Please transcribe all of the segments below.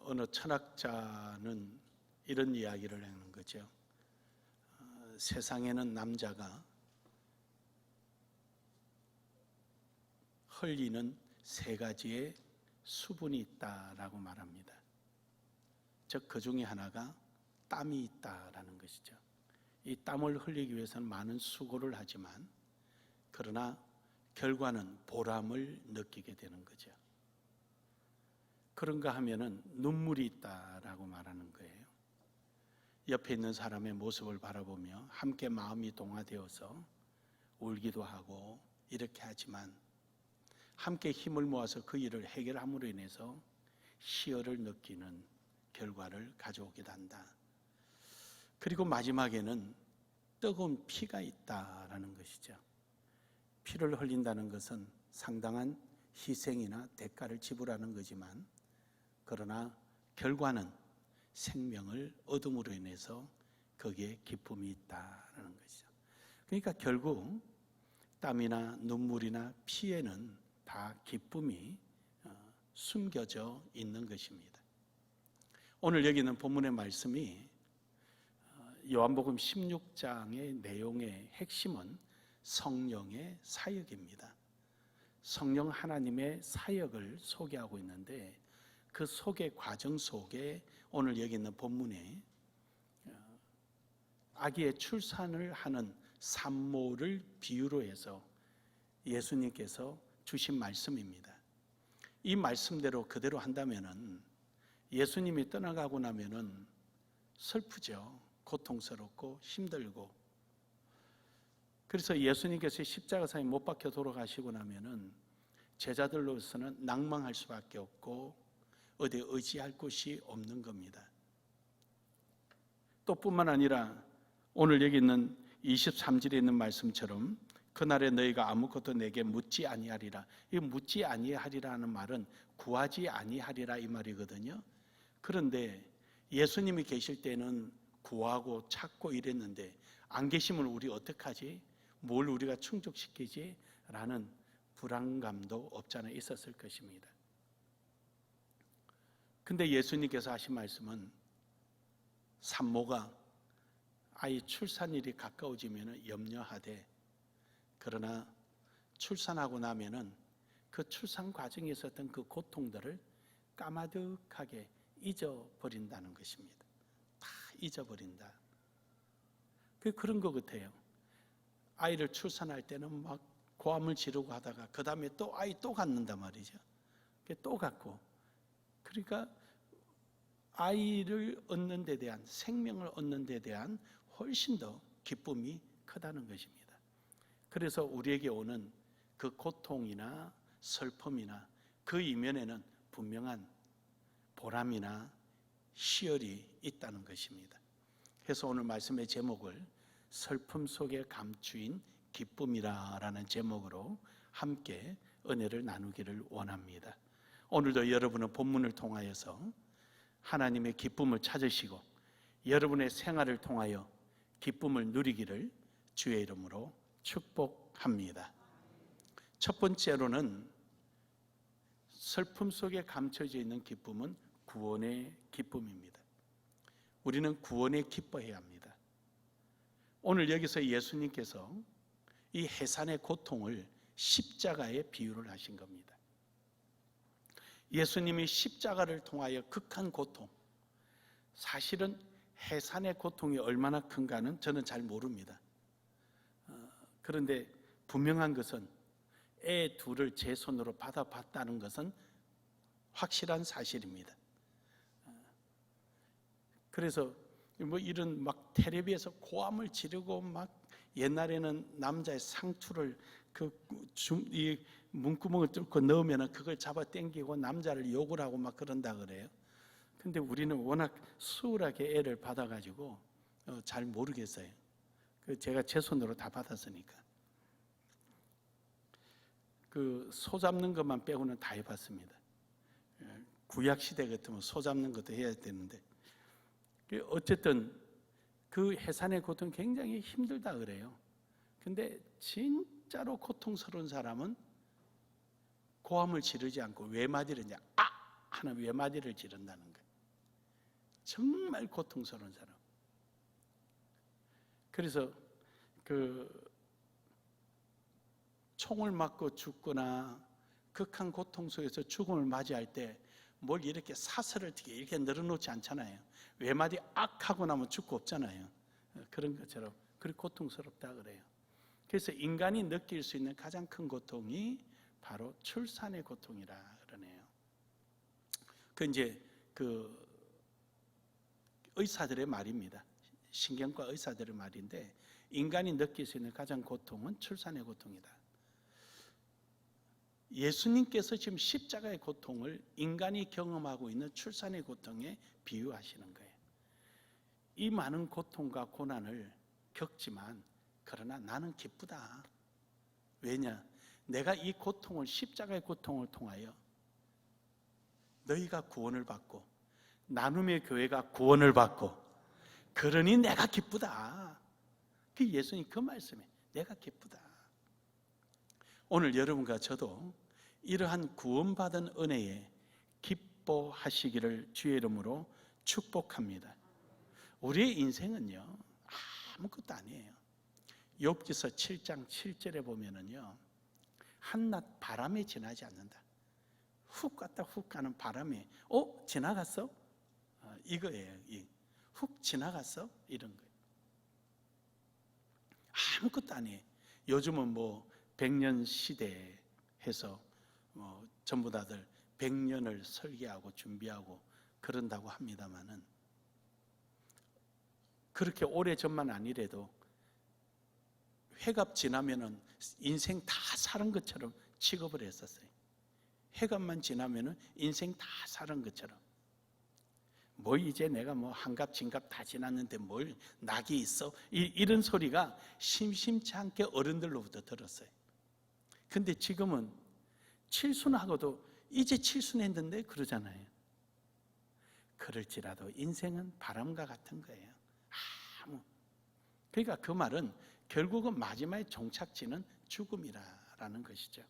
어느 철학자는 이런 이야기를 하는 거죠. 세상에는 남자가 흘리는 세 가지의 수분이 있다라고 말합니다. 즉 그 중에 하나가 땀이 있다라는 것이죠. 이 땀을 흘리기 위해서는 많은 수고를 하지만 그러나 결과는 보람을 느끼게 되는 거죠. 그런가 하면은 눈물이 있다라고 말하는 거예요. 옆에 있는 사람의 모습을 바라보며 함께 마음이 동화되어서 울기도 하고 이렇게 하지만 함께 힘을 모아서 그 일을 해결함으로 인해서 희열을 느끼는 결과를 가져오기도 한다. 그리고 마지막에는 뜨거운 피가 있다라는 것이죠. 피를 흘린다는 것은 상당한 희생이나 대가를 지불하는 거지만 그러나 결과는 생명을 얻음으로 인해서 거기에 기쁨이 있다는 것이죠. 그러니까 결국 땀이나 눈물이나 피에는 다 기쁨이 숨겨져 있는 것입니다. 오늘 여기 있는 본문의 말씀이 요한복음 16장의 내용의 핵심은 성령의 사역입니다. 성령 하나님의 사역을 소개하고 있는데 그 소개 과정 속에 오늘 여기 있는 본문에 아기의 출산을 하는 산모를 비유로 해서 예수님께서 주신 말씀입니다. 이 말씀대로 그대로 한다면은 예수님이 떠나가고 나면은 슬프죠. 고통스럽고 힘들고. 그래서 예수님께서 십자가상에 못 박혀 돌아가시고 나면은 제자들로서는 낭망할 수밖에 없고 어디에 의지할 곳이 없는 겁니다. 또 뿐만 아니라 오늘 여기 있는 23절에 있는 말씀처럼 그날에 너희가 아무것도 내게 묻지 아니하리라. 이 묻지 아니하리라는 말은 구하지 아니하리라 이 말이거든요. 그런데 예수님이 계실 때는 구하고 찾고 이랬는데 안 계시면 우리 어떡하지? 뭘 우리가 충족시키지? 라는 불안감도 없잖아 있었을 것입니다. 근데 예수님께서 하신 말씀은 산모가 아이 출산일이 가까워지면 염려하되 그러나 출산하고 나면은 그 출산 과정에 있었던 그 고통들을 까마득하게 잊어버린다는 것입니다. 다 잊어버린다. 그런 것 같아요. 아이를 출산할 때는 막 고함을 지르고 하다가 그 다음에 또 아이 또 갖는단 말이죠. 또 갖고 그러니까 아이를 얻는 데 대한 생명을 얻는 데 대한 훨씬 더 기쁨이 크다는 것입니다. 그래서 우리에게 오는 그 고통이나 슬픔이나 그 이면에는 분명한 보람이나 희열이 있다는 것입니다. 그래서 오늘 말씀의 제목을 슬픔 속에 감추인 기쁨이라는 제목으로 함께 은혜를 나누기를 원합니다. 오늘도 여러분은 본문을 통하여서 하나님의 기쁨을 찾으시고 여러분의 생활을 통하여 기쁨을 누리기를 주의 이름으로 축복합니다. 첫 번째로는 슬픔 속에 감춰져 있는 기쁨은 구원의 기쁨입니다. 우리는 구원에 기뻐해야 합니다. 오늘 여기서 예수님께서 이 해산의 고통을 십자가에 비유를 하신 겁니다. 예수님이 십자가를 통하여 극한 고통, 사실은 해산의 고통이 얼마나 큰가는 저는 잘 모릅니다. 그런데 분명한 것은 애 둘을 제 손으로 받아봤다는 것은 확실한 사실입니다. 그래서 뭐 이런 막 텔레비에서 고함을 지르고 막 옛날에는 남자의 상투를 이 문구멍을 뚫고 넣으면 그걸 잡아 당기고 남자를 욕을 하고 막 그런다 그래요. 근데 우리는 워낙 수월하게 애를 받아가지고 잘 모르겠어요. 제가 제 손으로 다 받았으니까. 소 잡는 것만 빼고는 다 해봤습니다. 구약 시대 같으면 소 잡는 것도 해야 되는데 어쨌든 그 해산의 고통 굉장히 힘들다 그래요. 근데 진짜로 고통스러운 사람은 고함을 지르지 않고 외마디를 이제 하는 외마디를 지른다는 거예요. 정말 고통스러운 사람. 그래서 총을 맞고 죽거나 극한 고통 속에서 죽음을 맞이할 때 뭘 이렇게 사슬을 이렇게 늘어놓지 않잖아요. 외마디 악 하고 나면 죽고 없잖아요. 그런 것처럼 그렇게 고통스럽다 그래요. 그래서 인간이 느낄 수 있는 가장 큰 고통이 바로 출산의 고통이라 그러네요. 이제 의사들의 말입니다. 신경과 의사들의 말인데, 인간이 느낄 수 있는 가장 고통은 출산의 고통이다. 예수님께서 지금 십자가의 고통을 인간이 경험하고 있는 출산의 고통에 비유하시는 거예요. 이 많은 고통과 고난을 겪지만 그러나 나는 기쁘다. 왜냐? 내가 이 고통을, 십자가의 고통을 통하여 너희가 구원을 받고 나눔의 교회가 구원을 받고, 그러니 내가 기쁘다. 그 예수님 그 말씀에 내가 기쁘다. 오늘 여러분과 저도 이러한 구원받은 은혜에 기뻐하시기를 주의 이름으로 축복합니다. 우리의 인생은요, 아무것도 아니에요. 욥기서 7장 7절에 보면은요, 한낱 바람에 지나지 않는다. 훅 갔다 훅 가는 바람에 지나갔어? 이거예요. 훅 지나갔어? 이런 거예요. 아무것도 아니에요. 요즘은 100년 시대 해서 전부 다들 100년을 설계하고 준비하고 그런다고 합니다만은, 그렇게 오래전만 아니래도 회갑 지나면은 인생 다 사는 것처럼 취급을 했었어요. 회갑만 지나면은 인생 다 사는 것처럼. 이제 내가 한갑 진갑 다 지났는데 뭘 낙이 있어? 이런 소리가 심심치 않게 어른들로부터 들었어요. 근데 지금은 칠순하고도 이제 칠순했는데 그러잖아요. 그럴지라도 인생은 바람과 같은 거예요. 그러니까 그 말은 결국은 마지막에 종착지는 죽음이라는 것이죠.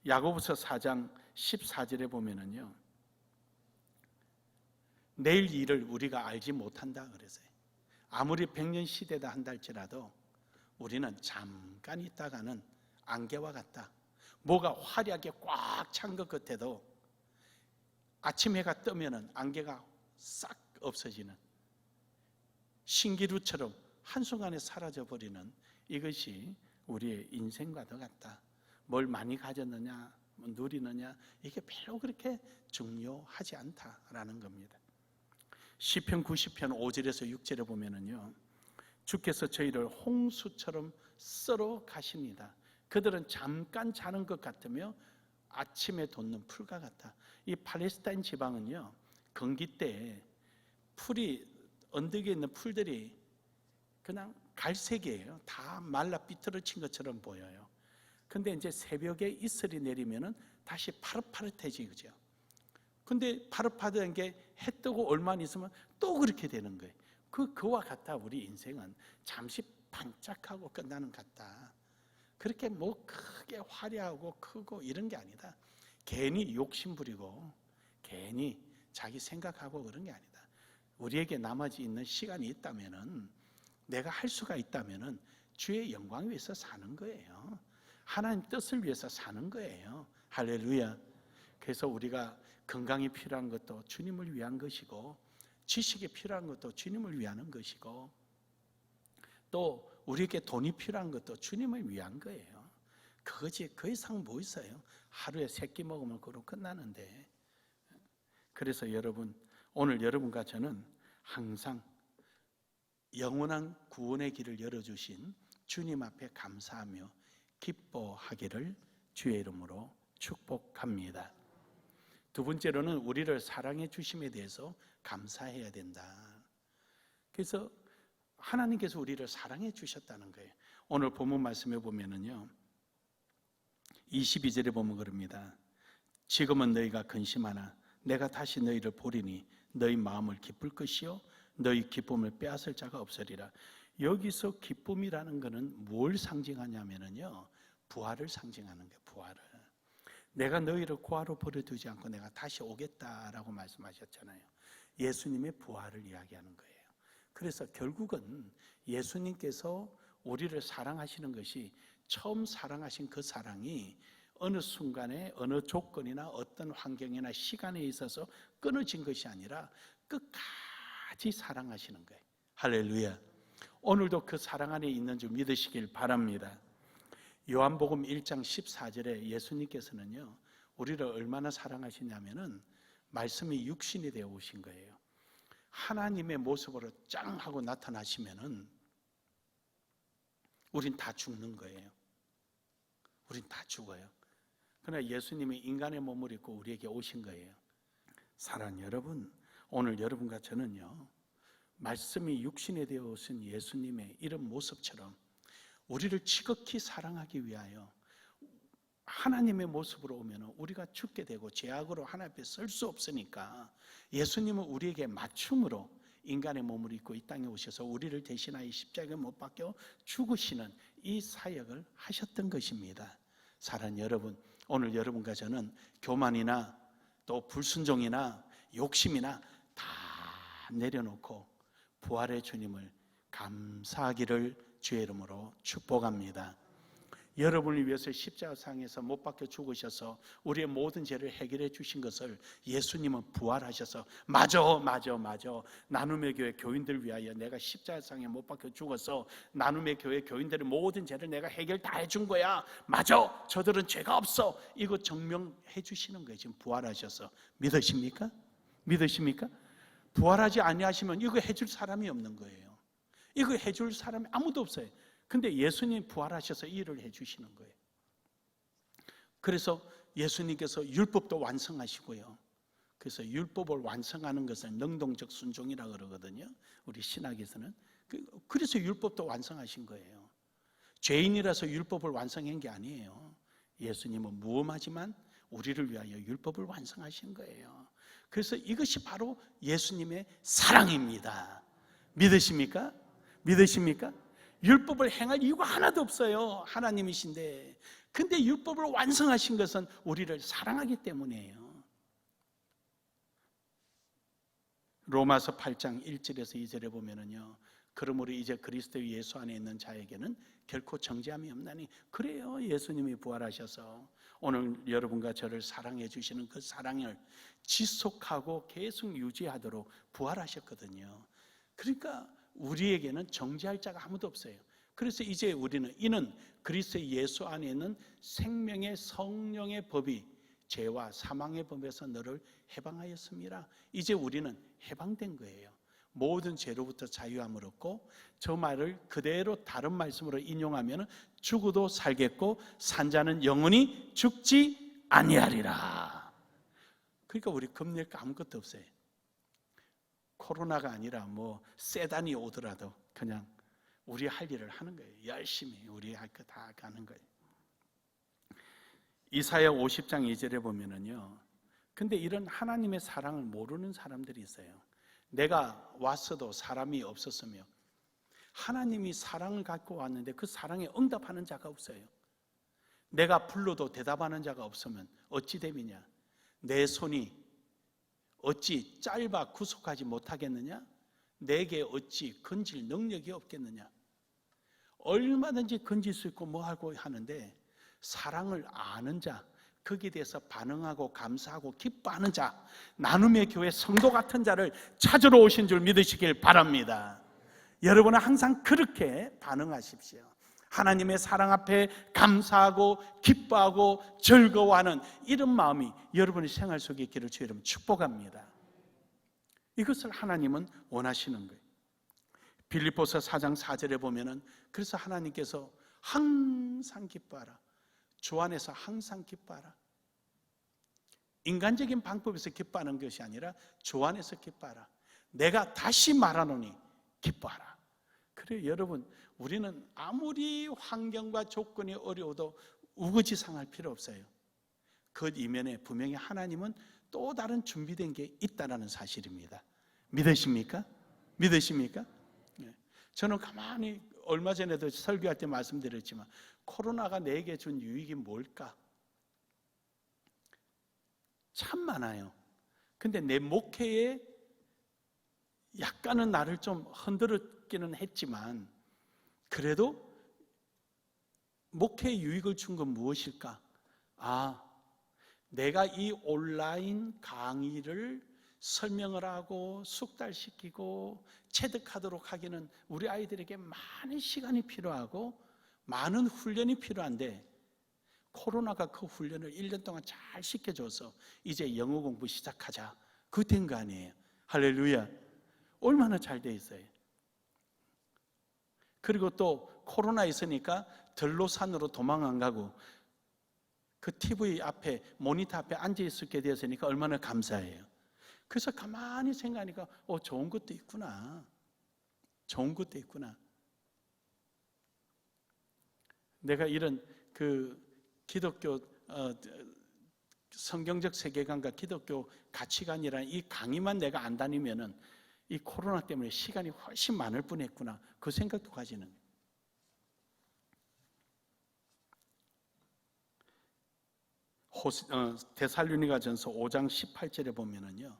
야고보서 4장 14절에 보면은요, 내일 일을 우리가 알지 못한다 그래서요. 아무리 100년 시대다 한다 할지라도 우리는 잠깐 있다가는 안개와 같다. 뭐가 화려하게 꽉 찬 것 같아도 아침 해가 뜨면은 안개가 싹 없어지는, 신기루처럼 한순간에 사라져버리는, 이것이 우리의 인생과도 같다. 뭘 많이 가졌느냐, 누리느냐, 이게 별로 그렇게 중요하지 않다라는 겁니다. 시편 90편 5절에서 6절에 보면은요, 주께서 저희를 홍수처럼 썰어 가십니다. 그들은 잠깐 자는 것 같으며 아침에 돋는 풀과 같다. 이 팔레스타인 지방은요, 건기 때 풀이, 언덕에 있는 풀들이 그냥 갈색이에요. 다 말라 삐뚤어진 것처럼 보여요. 근데 이제 새벽에 이슬이 내리면은 다시 파릇파릇해지죠. 근데 파릇파릇한 게 해 뜨고 얼마 있으면 또 그렇게 되는 거예요. 그와 같다. 우리 인생은 잠시 반짝하고 끝나는 것 같다. 그렇게 크게 화려하고 크고 이런 게 아니다. 괜히 욕심부리고 괜히 자기 생각하고 그런 게 아니다. 우리에게 나머지 있는 시간이 있다면은, 내가 할 수가 있다면은 주의 영광을 위해서 사는 거예요. 하나님 뜻을 위해서 사는 거예요. 할렐루야. 그래서 우리가 건강이 필요한 것도 주님을 위한 것이고, 지식이 필요한 것도 주님을 위한 것이고, 또 우리에게 돈이 필요한 것도 주님을 위한 거예요. 그거지 그 이상 뭐 있어요? 하루에 3끼 먹으면 그로 끝나는데. 그래서 여러분, 오늘 여러분과 저는 항상 영원한 구원의 길을 열어주신 주님 앞에 감사하며 기뻐하기를 주의 이름으로 축복합니다. 두 번째로는 우리를 사랑해 주심에 대해서 감사해야 된다. 그래서 하나님께서 우리를 사랑해 주셨다는 거예요. 오늘 본문 말씀에 보면은요, 22절에 보면 그럽니다. 지금은 너희가 근심하나 내가 다시 너희를 보리니 너희 마음을 기쁠 것이요 너희 기쁨을 빼앗을 자가 없으리라. 여기서 기쁨이라는 것은 뭘 상징하냐면요, 부활을 상징하는 거예요. 부활을. 내가 너희를 고아로 버려두지 않고 내가 다시 오겠다라고 말씀하셨잖아요. 예수님의 부활을 이야기하는 거예요. 그래서 결국은 예수님께서 우리를 사랑하시는 것이 처음 사랑하신 그 사랑이 어느 순간에 어느 조건이나 어떤 환경이나 시간에 있어서 끊어진 것이 아니라 끝까지 사랑하시는 거예요. 할렐루야. 오늘도 그 사랑 안에 있는 줄 믿으시길 바랍니다. 요한복음 1장 14절에 예수님께서는요, 우리를 얼마나 사랑하시냐면은 말씀이 육신이 되어 오신 거예요. 하나님의 모습으로 짱 하고 나타나시면은 우린 다 죽는 거예요. 우린 다 죽어요. 그러나 예수님이 인간의 몸을 입고 우리에게 오신 거예요. 사랑하는 여러분, 오늘 여러분과 저는요, 말씀이 육신이 되어 오신 예수님의 이런 모습처럼 우리를 지극히 사랑하기 위하여 하나님의 모습으로 오면 우리가 죽게 되고 죄악으로 하나님 앞에 설 수 없으니까 예수님은 우리에게 맞춤으로 인간의 몸을 입고 이 땅에 오셔서 우리를 대신하여 십자가에 못 박혀 죽으시는 이 사역을 하셨던 것입니다. 사랑하는 여러분, 오늘 여러분과 저는 교만이나 또 불순종이나 욕심이나 다 내려놓고 부활의 주님을 감사하기를 주의 이름으로 축복합니다. 여러분을 위해서 십자가상에서 못 박혀 죽으셔서 우리의 모든 죄를 해결해 주신 것을 예수님은 부활하셔서 맞아 나눔의 교회 교인들 위하여 내가 십자가상에 못 박혀 죽어서 나눔의 교회 교인들의 모든 죄를 내가 해결 다 해준 거야. 맞아, 저들은 죄가 없어. 이거 증명해 주시는 거예요. 지금 부활하셔서. 믿으십니까? 믿으십니까? 부활하지 아니하시면 이거 해줄 사람이 없는 거예요. 이거 해줄 사람이 아무도 없어요. 근데 예수님 부활하셔서 이 일을 해주시는 거예요. 그래서 예수님께서 율법도 완성하시고요. 그래서 율법을 완성하는 것을 능동적 순종이라고 그러거든요. 우리 신학에서는. 그래서 율법도 완성하신 거예요. 죄인이라서 율법을 완성한 게 아니에요. 예수님은 무엄하지만 우리를 위하여 율법을 완성하신 거예요. 그래서 이것이 바로 예수님의 사랑입니다. 믿으십니까? 믿으십니까? 율법을 행할 이유가 하나도 없어요. 하나님이신데. 근데 율법을 완성하신 것은 우리를 사랑하기 때문이에요. 로마서 8장 1절에서 2절에 보면은요, 그러므로 이제 그리스도 예수 안에 있는 자에게는 결코 정죄함이 없나니. 그래요. 예수님이 부활하셔서 오늘 여러분과 저를 사랑해 주시는 그 사랑을 지속하고 계속 유지하도록 부활하셨거든요. 그러니까 우리에게는 정죄할 자가 아무도 없어요. 그래서 이제 우리는 이는 그리스도 예수 안에 있는 생명의 성령의 법이 죄와 사망의 법에서 너를 해방하였습니다. 이제 우리는 해방된 거예요. 모든 죄로부터 자유함을 얻고, 저 말을 그대로 다른 말씀으로 인용하면 죽어도 살겠고 산 자는 영원히 죽지 아니하리라. 그러니까 우리 겁낼 거 아무것도 없어요. 코로나가 아니라 뭐 세단이 오더라도 그냥 우리 할 일을 하는 거예요. 열심히 우리 할 거 다 가는 거예요. 이사야 50장 2절에 보면은요, 근데 이런 하나님의 사랑을 모르는 사람들이 있어요. 내가 왔어도 사람이 없었으며 하나님이 사랑을 갖고 왔는데 그 사랑에 응답하는 자가 없어요. 내가 불러도 대답하는 자가 없으면 어찌 됨이냐? 내 손이 어찌 짧아 구속하지 못하겠느냐? 내게 어찌 건질 능력이 없겠느냐? 얼마든지 건질 수 있고 뭐하고 하는데 사랑을 아는 자, 거기에 대해서 반응하고 감사하고 기뻐하는 자, 나눔의 교회 성도 같은 자를 찾으러 오신 줄 믿으시길 바랍니다. 여러분은 항상 그렇게 반응하십시오. 하나님의 사랑 앞에 감사하고 기뻐하고 즐거워하는 이런 마음이 여러분의 생활 속에 있기를 주의 이름으로 축복합니다. 이것을 하나님은 원하시는 거예요. 빌립보서 4장 4절에 보면은 그래서 하나님께서 항상 기뻐하라. 주 안에서 항상 기뻐하라. 인간적인 방법에서 기뻐하는 것이 아니라 주 안에서 기뻐하라. 내가 다시 말하노니 기뻐하라. 그래요. 여러분, 우리는 아무리 환경과 조건이 어려워도 우거지상할 필요 없어요. 그 이면에 분명히 하나님은 또 다른 준비된 게 있다는 사실입니다. 믿으십니까? 믿으십니까? 저는 가만히 얼마 전에도 설교할 때 말씀드렸지만 코로나가 내게 준 유익이 뭘까? 참 많아요. 근데 내 목회에 약간은 나를 좀 흔들었기는 했지만 그래도 목회에 유익을 준 건 무엇일까? 내가 이 온라인 강의를 설명을 하고 숙달시키고 체득하도록 하기는 우리 아이들에게 많은 시간이 필요하고 많은 훈련이 필요한데 코로나가 그 훈련을 1년 동안 잘 시켜줘서 이제 영어 공부 시작하자. 그거 된 거 아니에요. 할렐루야. 얼마나 잘 돼 있어요. 그리고 또 코로나 있으니까 들로산으로 도망 안 가고 그 TV 앞에 모니터 앞에 앉아 있게 되었으니까 얼마나 감사해요. 그래서 가만히 생각하니까 좋은 것도 있구나. 좋은 것도 있구나. 내가 이런 그 기독교 성경적 세계관과 기독교 가치관이라는 이 강의만 내가 안 다니면은 이 코로나 때문에 시간이 훨씬 많을 뻔했구나. 그 생각도 가지는. 데살로니가전서 5장 18절에 보면은요,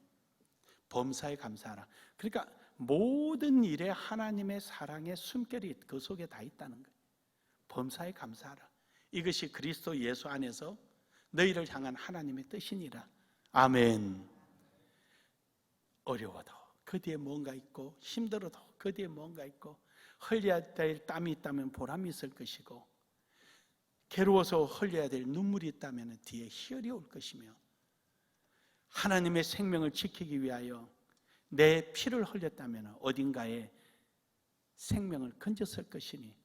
범사에 감사하라. 그러니까 모든 일에 하나님의 사랑의 숨결이 그 속에 다 있다는 거예요. 범사에 감사하라. 이것이 그리스도 예수 안에서 너희를 향한 하나님의 뜻이니라. 아멘. 어려워도 그 뒤에 뭔가 있고, 힘들어도 그 뒤에 뭔가 있고, 흘려야 될 땀이 있다면 보람이 있을 것이고, 괴로워서 흘려야 될 눈물이 있다면 뒤에 희열이 올 것이며, 하나님의 생명을 지키기 위하여 내 피를 흘렸다면 어딘가에 생명을 건졌을 것이니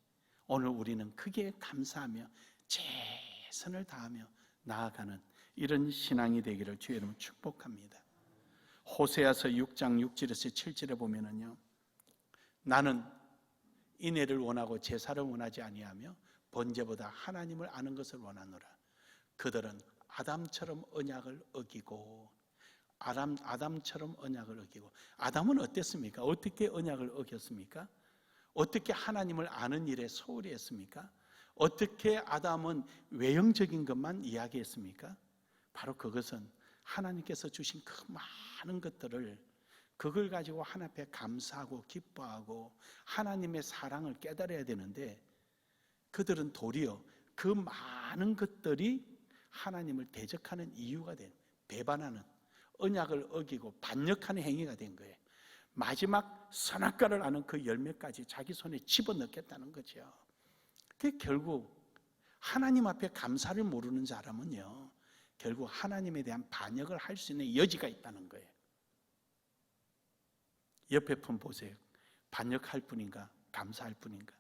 오늘 우리는 크게 감사하며 최선을 다하며 나아가는 이런 신앙이 되기를 주의 이름으로 축복합니다. 호세아서 6장 6절에서 7절에 보면은요, 나는 인애를 원하고 제사를 원하지 아니하며 번제보다 하나님을 아는 것을 원하노라. 그들은 아담처럼 언약을 어기고, 아담처럼 언약을 어기고. 아담은 어땠습니까? 어떻게 언약을 어겼습니까? 어떻게 하나님을 아는 일에 소홀히 했습니까? 어떻게 아담은 외형적인 것만 이야기했습니까? 바로 그것은 하나님께서 주신 그 많은 것들을, 그걸 가지고 하나님 앞에 감사하고 기뻐하고 하나님의 사랑을 깨달아야 되는데, 그들은 도리어 그 많은 것들이 하나님을 대적하는 이유가 된, 배반하는, 언약을 어기고 반역하는 행위가 된 거예요. 마지막 선악과를 아는 그 열매까지 자기 손에 집어넣겠다는 거죠. 그 결국 하나님 앞에 감사를 모르는 사람은요, 결국 하나님에 대한 반역을 할 수 있는 여지가 있다는 거예요. 옆에 분 보세요. 반역할 뿐인가? 감사할 뿐인가?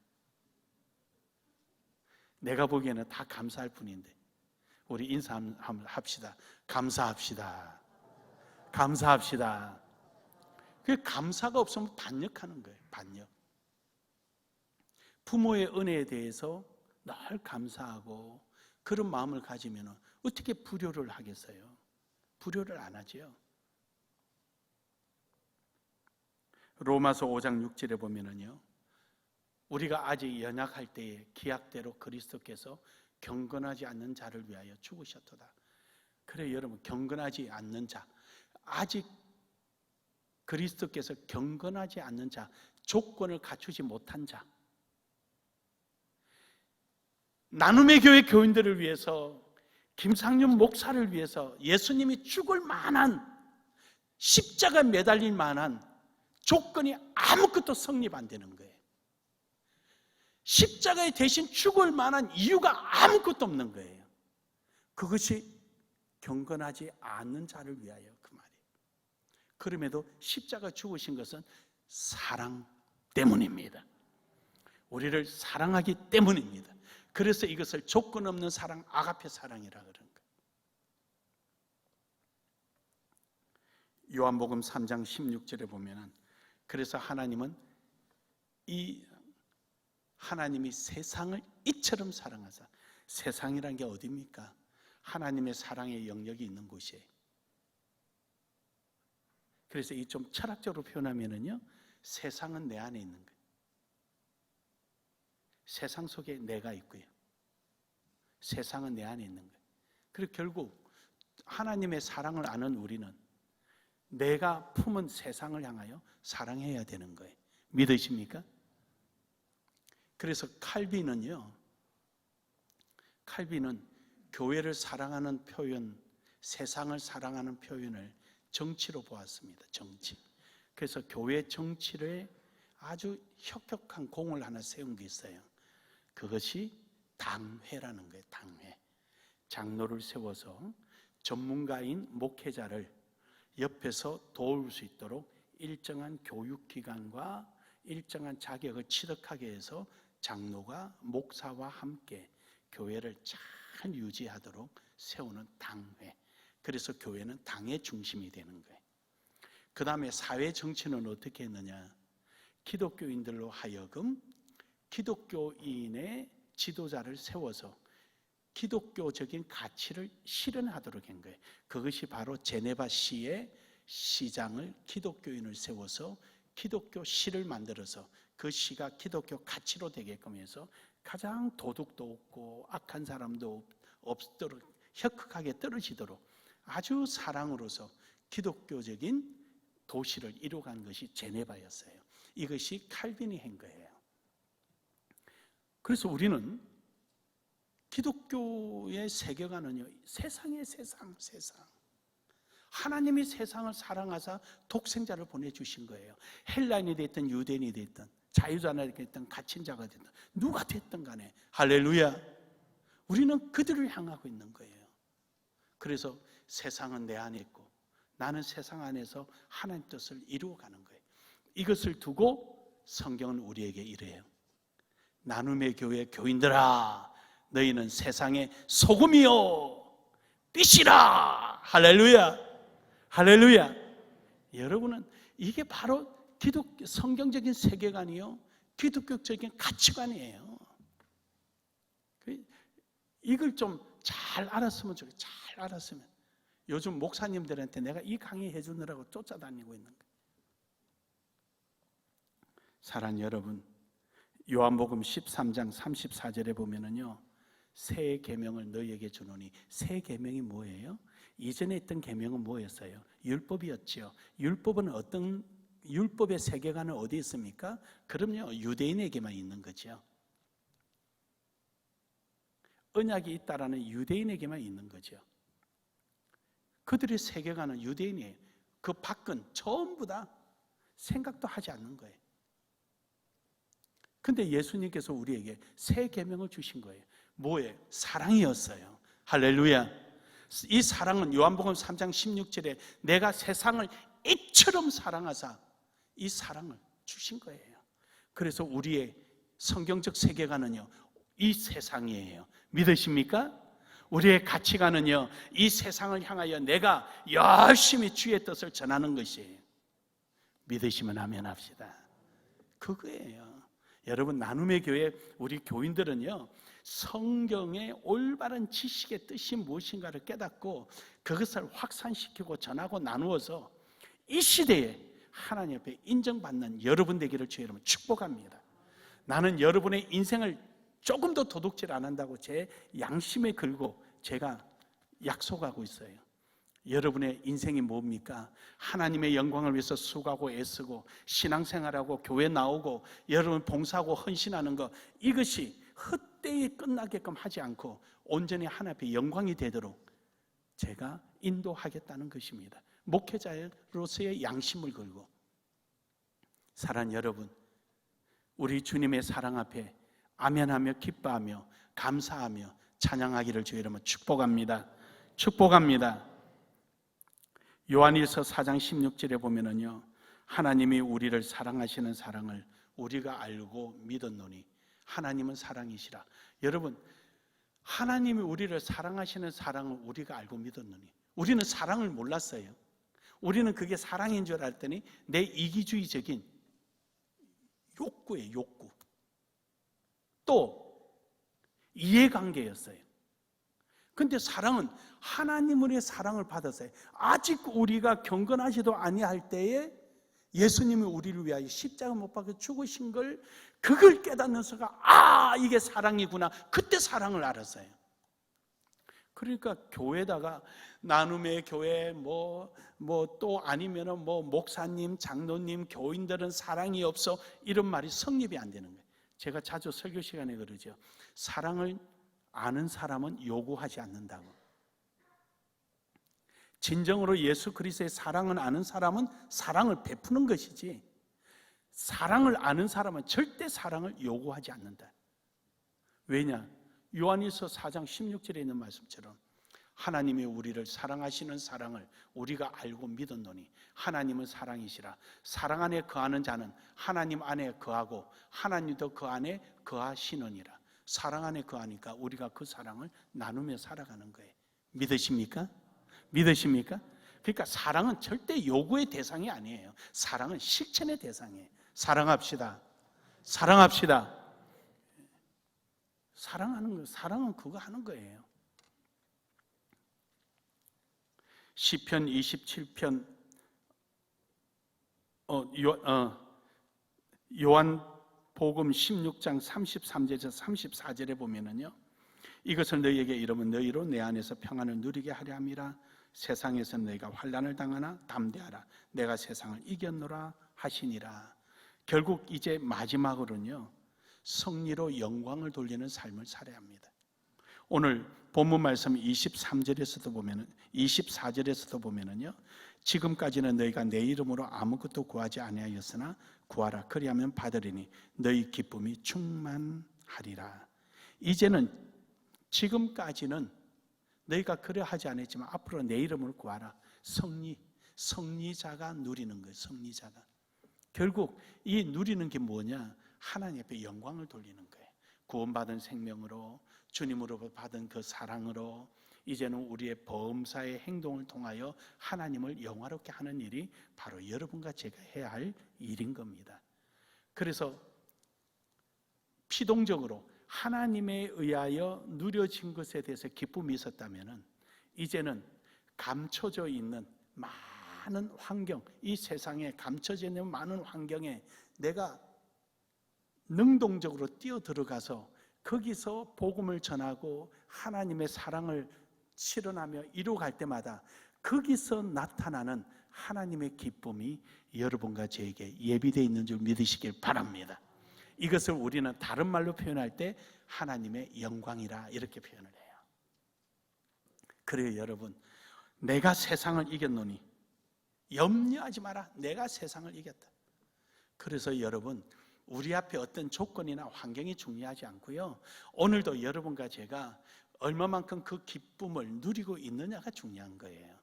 내가 보기에는 다 감사할 뿐인데, 우리 인사 한번 합시다. 감사합시다. 감사합시다. 그 감사가 없으면 반역하는 거예요. 반역. 부모의 은혜에 대해서 늘 감사하고 그런 마음을 가지면 어떻게 불효를 하겠어요? 불효를 안 하죠. 로마서 5장 6절에 보면은요, 우리가 아직 연약할 때에 기약대로 그리스도께서 경건하지 않는 자를 위하여 죽으셨도다. 그래 여러분, 경건하지 않는 자, 아직 그리스도께서 경건하지 않는 자, 조건을 갖추지 못한 자, 나눔의 교회 교인들을 위해서, 김상윤 목사를 위해서 예수님이 죽을 만한, 십자가에 매달릴 만한 조건이 아무것도 성립 안 되는 거예요. 십자가에 대신 죽을 만한 이유가 아무것도 없는 거예요. 그것이 경건하지 않는 자를 위하여, 그 말이에요. 그럼에도 십자가 죽으신 것은 사랑 때문입니다. 우리를 사랑하기 때문입니다. 그래서 이것을 조건 없는 사랑, 아가페 사랑이라 그런 거예요. 요한복음 3장 16절에 보면은, 그래서 하나님은 하나님이 세상을 이처럼 사랑하사, 세상이란 게 어디입니까? 하나님의 사랑의 영역이 있는 곳이에요. 그래서 이 좀 철학적으로 표현하면은요, 세상은 내 안에 있는 거예요. 세상 속에 내가 있고요. 세상은 내 안에 있는 거예요. 그리고 결국 하나님의 사랑을 아는 우리는 내가 품은 세상을 향하여 사랑해야 되는 거예요. 믿으십니까? 그래서 칼빈은 교회를 사랑하는 표현, 세상을 사랑하는 표현을 정치로 보았습니다. 정치. 그래서 교회 정치를 아주 혁혁한 공을 하나 세운 게 있어요. 그것이 당회라는 거예요. 당회. 장로를 세워서 전문가인 목회자를 옆에서 도울 수 있도록 일정한 교육기관과 일정한 자격을 취득하게 해서 장로가 목사와 함께 교회를 잘 유지하도록 세우는 당회. 그래서 교회는 당의 중심이 되는 거예요. 그 다음에 사회 정치는 어떻게 했느냐? 기독교인들로 하여금 기독교인의 지도자를 세워서 기독교적인 가치를 실현하도록 한 거예요. 그것이 바로 제네바 시의 시장을 기독교인을 세워서 기독교 시를 만들어서 그 시가 기독교 가치로 되게끔 해서 가장 도덕도 없고 악한 사람도 없도록 혁혁하게 떨어지도록 아주 사랑으로서 기독교적인 도시를 이루어간 것이 제네바였어요. 이것이 칼빈이 한 거예요. 그래서 우리는 기독교의 세계관은요, 세상의 세상. 하나님이 세상을 사랑하사 독생자를 보내주신 거예요. 헬라인이 됐든 유대인이 됐든 자유자가 됐든 갇힌 자가 됐든 누가 됐든 간에 할렐루야, 우리는 그들을 향하고 있는 거예요. 그래서 세상은 내 안에 있고 나는 세상 안에서 하나님 뜻을 이루어가는 거예요. 이것을 두고 성경은 우리에게 이래요. 나눔의 교회 교인들아, 너희는 세상의 소금이요 빛이라. 할렐루야, 할렐루야. 여러분은 이게 바로 기독교 성경적인 세계관이요, 기독교적인 가치관이에요. 이걸 좀 잘 알았으면 좋겠어요. 잘 알았으면. 요즘 목사님들한테 내가 이 강의 해주느라고 쫓아다니고 있는 거예요. 사랑하는 여러분, 요한복음 13장 34절에 보면은요, 새 계명을 너희에게 주노니. 새 계명이 뭐예요? 이전에 있던 계명은 뭐였어요? 율법이었죠. 율법은 어떤 율법의 세계관은 어디 있습니까? 그럼요, 유대인에게만 있는 거죠. 언약이 있다라는 유대인에게만 있는 거죠. 그들의 세계관은 유대인이에요. 그 밖은 전부 다 생각도 하지 않는 거예요. 근데 예수님께서 우리에게 새 계명을 주신 거예요. 뭐예요? 사랑이었어요. 할렐루야. 이 사랑은 요한복음 3장 16절에 내가 세상을 이처럼 사랑하사 이 사랑을 주신 거예요. 그래서 우리의 성경적 세계관은요, 이 세상이에요. 믿으십니까? 우리의 가치관은요, 이 세상을 향하여 내가 열심히 주의 뜻을 전하는 것이에요. 믿으시면 아멘 합시다. 그거예요. 여러분, 나눔의 교회 우리 교인들은요, 성경의 올바른 지식의 뜻이 무엇인가를 깨닫고 그것을 확산시키고 전하고 나누어서 이 시대에 하나님 앞에 인정받는 여러분 되기를 주의 이름으로 축복합니다. 나는 여러분의 인생을 조금도 도둑질 안 한다고 제 양심에 걸고 제가 약속하고 있어요. 여러분의 인생이 뭡니까? 하나님의 영광을 위해서 수고하고 애쓰고 신앙생활하고 교회 나오고 여러분 봉사하고 헌신하는 것, 이것이 헛되이 끝나게끔 하지 않고 온전히 하나님 앞에 영광이 되도록 제가 인도하겠다는 것입니다. 목회자로서의 양심을 걸고. 사랑하는 여러분, 우리 주님의 사랑 앞에 아멘하며 기뻐하며 감사하며 찬양하기를 주의 이름으로 축복합니다. 축복합니다. 요한일서 4장 16절에 보면은요, 하나님이 우리를 사랑하시는 사랑을 우리가 알고 믿었노니. 하나님은 사랑이시라. 여러분, 하나님이 우리를 사랑하시는 사랑을 우리가 알고 믿었노니. 우리는 사랑을 몰랐어요. 우리는 그게 사랑인 줄 알았더니 내 이기주의적인 욕구예요. 욕구. 또 이해관계였어요. 근데 사랑은 하나님의 사랑을 받았어요. 아직 우리가 경건하지도 아니할 때에 예수님이 우리를 위하여 십자가 못 박혀 죽으신 걸, 그걸 깨닫는 순간 이게 사랑이구나. 그때 사랑을 알았어요. 그러니까 교회다가 나눔의 교회 뭐 또 아니면은 뭐 목사님, 장로님, 교인들은 사랑이 없어 이런 말이 성립이 안 되는 거예요. 제가 자주 설교 시간에 그러죠. 사랑을 아는 사람은 요구하지 않는다고. 진정으로 예수 그리스도의 사랑을 아는 사람은 사랑을 베푸는 것이지, 사랑을 아는 사람은 절대 사랑을 요구하지 않는다. 왜냐? 요한일서 4장 16절에 있는 말씀처럼 하나님이 우리를 사랑하시는 사랑을 우리가 알고 믿었노니 하나님은 사랑이시라. 사랑 안에 거하는 자는 하나님 안에 거하고 하나님도 그 안에 거하시느니라. 사랑 안에 거하니까 우리가 그 사랑을 나누며 살아가는 거예요. 믿으십니까? 믿으십니까? 그러니까 사랑은 절대 요구의 대상이 아니에요. 사랑은 실천의 대상이에요. 사랑합시다. 사랑합시다. 사랑하는 거, 사랑은 그거 하는 거예요. 시편 27편 요한복음 16장 33절에서 34절에 보면은요, 이것을 너희에게 이르면 너희로 내 안에서 평안을 누리게 하려 함이라. 세상에서 너희가 환난을 당하나 담대하라. 내가 세상을 이겼노라 하시니라. 결국 이제 마지막으로는요, 승리로 영광을 돌리는 삶을 살아야 합니다. 오늘 본문 말씀 24절에서도 보면은요, 지금까지는 너희가 내 이름으로 아무것도 구하지 아니하였으나 구하라 그리하면 받으리니 너희 기쁨이 충만하리라. 이제는 지금까지는 너희가 그래 하지 않았지만 앞으로 내 이름으로 구하라. 승리자가 누리는 거예요. 승리자가. 결국 이 누리는 게 뭐냐? 하나님 앞에 영광을 돌리는 거예요. 구원받은 생명으로, 주님으로부터 받은 그 사랑으로 이제는 우리의 범사의 행동을 통하여 하나님을 영화롭게 하는 일이 바로 여러분과 제가 해야 할 일인 겁니다. 그래서 피동적으로 하나님에 의하여 누려진 것에 대해서 기쁨이 있었다면 이제는 감춰져 있는 많은 환경, 이 세상에 감춰져 있는 많은 환경에 내가 능동적으로 뛰어들어가서 거기서 복음을 전하고 하나님의 사랑을 실현하며 이루어갈 때마다 거기서 나타나는 하나님의 기쁨이 여러분과 저에게 예비되어 있는 줄 믿으시길 바랍니다. 이것을 우리는 다른 말로 표현할 때 하나님의 영광이라 이렇게 표현을 해요. 그래요, 여러분. 내가 세상을 이겼노니 염려하지 마라. 내가 세상을 이겼다. 그래서 여러분, 우리 앞에 어떤 조건이나 환경이 중요하지 않고요, 오늘도 여러분과 제가 얼마만큼 그 기쁨을 누리고 있느냐가 중요한 거예요.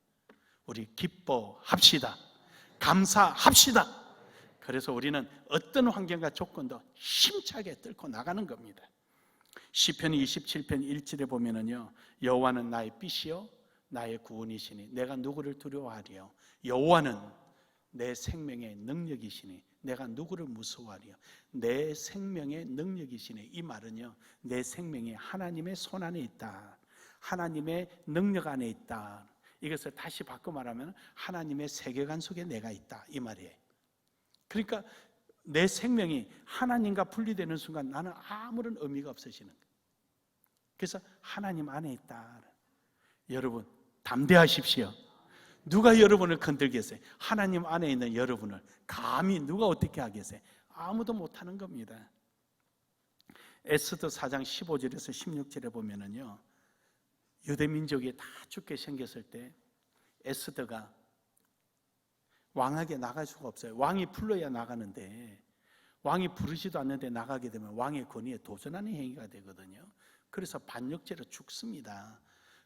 우리 기뻐합시다. 감사합시다. 그래서 우리는 어떤 환경과 조건도 힘차게 뚫고 나가는 겁니다. 시편 27편 1절에 보면은요, 여호와는 나의 빛이요 나의 구원이시니 내가 누구를 두려워하리요. 여호와는 내 생명의 능력이시니 내가 누구를 무서워하리요. 내 생명의 능력이시니, 이 말은요, 내 생명이 하나님의 손 안에 있다, 하나님의 능력 안에 있다. 이것을 다시 바꿔 말하면 하나님의 세계관 속에 내가 있다, 이 말이에요. 그러니까 내 생명이 하나님과 분리되는 순간 나는 아무런 의미가 없어지는 거예요. 그래서 하나님 안에 있다. 여러분 담대하십시오. 누가 여러분을 건들겠어요? 하나님 안에 있는 여러분을 감히 누가 어떻게 하겠어요? 아무도 못하는 겁니다. 에스더 4장 15절에서 16절에 보면은요, 유대 민족이 다 죽게 생겼을 때 에스더가 왕에게 나갈 수가 없어요. 왕이 불러야 나가는데 왕이 부르지도 않는데 나가게 되면 왕의 권위에 도전하는 행위가 되거든요. 그래서 반역죄로 죽습니다.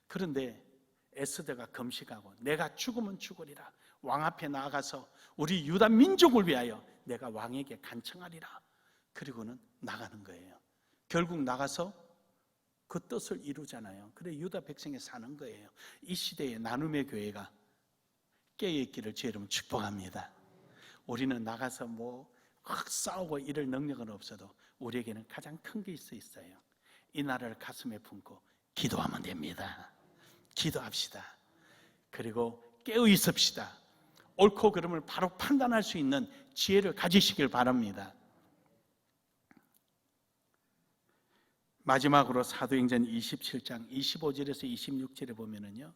그런데 에스더가 금식하고 내가 죽으면 죽으리라, 왕 앞에 나아가서 우리 유다 민족을 위하여 내가 왕에게 간청하리라. 그리고는 나가는 거예요. 결국 나가서 그 뜻을 이루잖아요. 그래 유다 백성이 사는 거예요. 이 시대에 나눔의 교회가 깨어있기를 주 여러분 축복합니다. 우리는 나가서 확 싸우고 이럴 능력은 없어도 우리에게는 가장 큰 게 있어요. 이 나라를 가슴에 품고 기도하면 됩니다. 기도합시다. 그리고 깨어 있읍시다. 옳고 그름을 바로 판단할 수 있는 지혜를 가지시길 바랍니다. 마지막으로 사도행전 27장 25절에서 26절에 보면은요,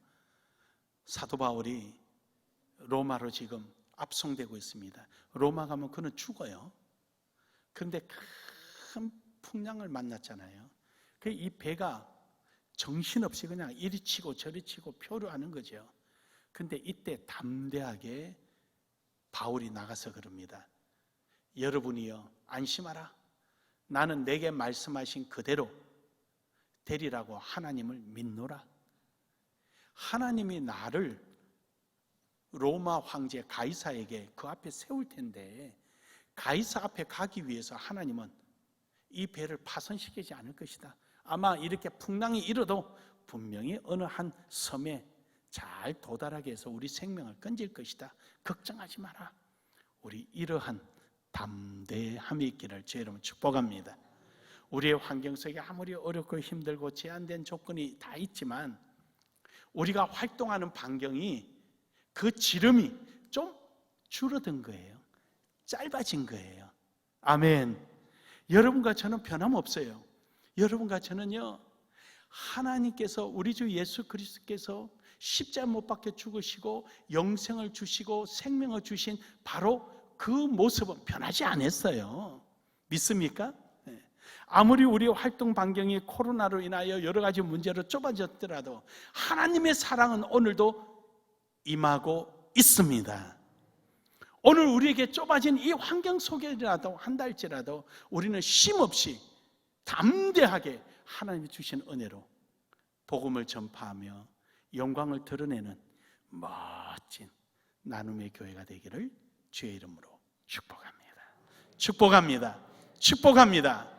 사도 바울이 로마로 지금 압송되고 있습니다. 로마 가면 그는 죽어요. 그런데 큰 풍랑을 만났잖아요. 이 배가 정신없이 그냥 이리 치고 저리 치고 표류하는 거죠. 근데 이때 담대하게 바울이 나가서 그럽니다. 여러분이요, 안심하라. 나는 내게 말씀하신 그대로 되리라고 하나님을 믿노라. 하나님이 나를 로마 황제 가이사에게 그 앞에 세울 텐데 가이사 앞에 가기 위해서 하나님은 이 배를 파손시키지 않을 것이다. 아마 이렇게 풍랑이 일어도 분명히 어느 한 섬에 잘 도달하게 해서 우리 생명을 건질 것이다. 걱정하지 마라. 우리 이러한 담대함이 있기를 주 여러분 축복합니다. 우리의 환경 속에 아무리 어렵고 힘들고 제한된 조건이 다 있지만 우리가 활동하는 반경이 그 지름이 좀 줄어든 거예요. 짧아진 거예요. 아멘. 여러분과 저는 변함없어요. 여러분과 저는요, 하나님께서 우리 주 예수 그리스도께서 십자가 못 박혀 죽으시고 영생을 주시고 생명을 주신 바로 그 모습은 변하지 않았어요. 믿습니까? 아무리 우리의 활동 반경이 코로나로 인하여 여러 가지 문제로 좁아졌더라도 하나님의 사랑은 오늘도 임하고 있습니다. 오늘 우리에게 좁아진 이 환경 속에라도 한 달째라도 우리는 쉼없이 담대하게 하나님이 주신 은혜로 복음을 전파하며 영광을 드러내는 멋진 나눔의 교회가 되기를 주의 이름으로 축복합니다. 축복합니다. 축복합니다.